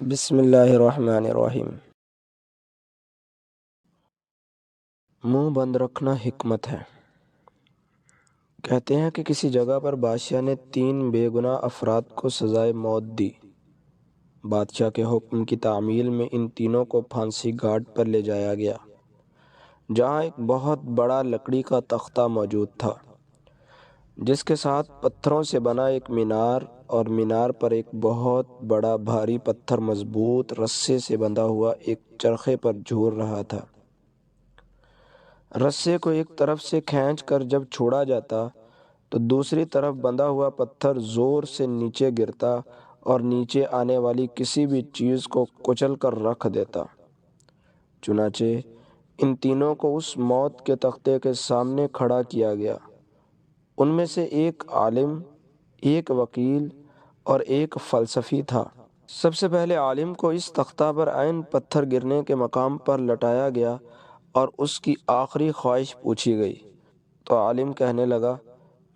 بسم اللہ الرحمن الرحیم۔ منہ بند رکھنا حکمت ہے۔ کہتے ہیں کہ کسی جگہ پر بادشاہ نے 3 بے گناہ افراد کو سزائے موت دی۔ بادشاہ کے حکم کی تعمیل میں ان تینوں کو پھانسی گھاٹ پر لے جایا گیا، جہاں ایک بہت بڑا لکڑی کا تختہ موجود تھا، جس کے ساتھ پتھروں سے بنا ایک مینار، اور مینار پر ایک بہت بڑا بھاری پتھر مضبوط رسے سے بندھا ہوا ایک چرخے پر جھول رہا تھا۔ رسے کو ایک طرف سے کھینچ کر جب چھوڑا جاتا تو دوسری طرف بندھا ہوا پتھر زور سے نیچے گرتا اور نیچے آنے والی کسی بھی چیز کو کچل کر رکھ دیتا۔ چنانچہ ان تینوں کو اس موت کے تختے کے سامنے کھڑا کیا گیا۔ ان میں سے ایک عالم، ایک وکیل اور ایک فلسفی تھا۔ سب سے پہلے عالم کو اس تختہ پر عین پتھر گرنے کے مقام پر لٹایا گیا اور اس کی آخری خواہش پوچھی گئی تو عالم کہنے لگا،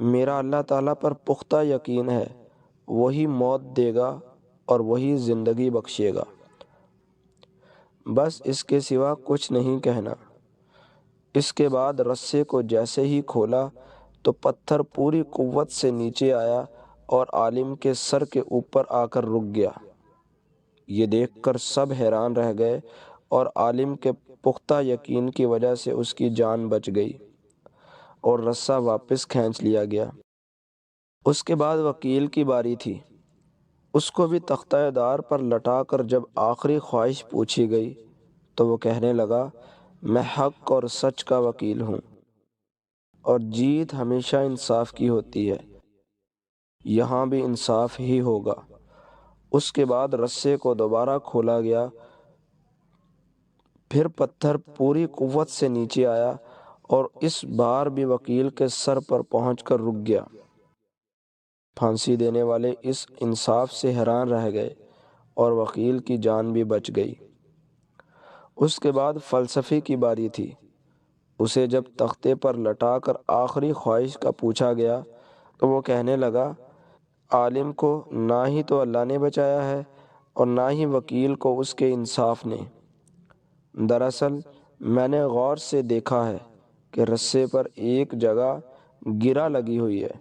میرا اللہ تعالیٰ پر پختہ یقین ہے، وہی موت دے گا اور وہی زندگی بخشے گا، بس اس کے سوا کچھ نہیں کہنا۔ اس کے بعد رسے کو جیسے ہی کھولا تو پتھر پوری قوت سے نیچے آیا اور عالم کے سر کے اوپر آ کر رک گیا۔ یہ دیکھ کر سب حیران رہ گئے اور عالم کے پختہ یقین کی وجہ سے اس کی جان بچ گئی اور رسہ واپس کھینچ لیا گیا۔ اس کے بعد وکیل کی باری تھی۔ اس کو بھی تختہ دار پر لٹا کر جب آخری خواہش پوچھی گئی تو وہ کہنے لگا، میں حق اور سچ کا وکیل ہوں اور جیت ہمیشہ انصاف کی ہوتی ہے، یہاں بھی انصاف ہی ہوگا۔ اس کے بعد رسے کو دوبارہ کھولا گیا، پھر پتھر پوری قوت سے نیچے آیا اور اس بار بھی وکیل کے سر پر پہنچ کر رک گیا۔ پھانسی دینے والے اس انصاف سے حیران رہ گئے اور وکیل کی جان بھی بچ گئی۔ اس کے بعد فلسفی کی باری تھی۔ اسے جب تختے پر لٹا کر آخری خواہش کا پوچھا گیا تو وہ کہنے لگا، عالم کو نہ ہی تو اللہ نے بچایا ہے اور نہ ہی وکیل کو اس کے انصاف نے۔ دراصل میں نے غور سے دیکھا ہے کہ رسے پر ایک جگہ گرہ لگی ہوئی ہے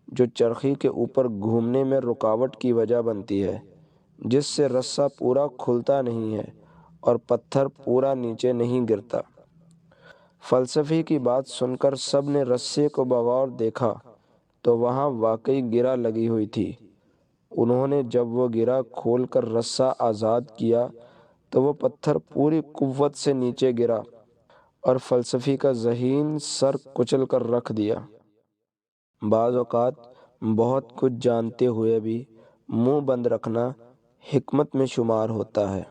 جو چرخی کے اوپر گھومنے میں رکاوٹ کی وجہ بنتی ہے، جس سے رسہ پورا کھلتا نہیں ہے اور پتھر پورا نیچے نہیں گرتا۔ فلسفی کی بات سن کر سب نے رسے کو بغور دیکھا تو وہاں واقعی گرہ لگی ہوئی تھی۔ انہوں نے جب وہ گرہ کھول کر رسہ آزاد کیا تو وہ پتھر پوری قوت سے نیچے گرا اور فلسفی کا ذہین سر کچل کر رکھ دیا۔ بعض اوقات بہت کچھ جانتے ہوئے بھی منہ بند رکھنا حکمت میں شمار ہوتا ہے۔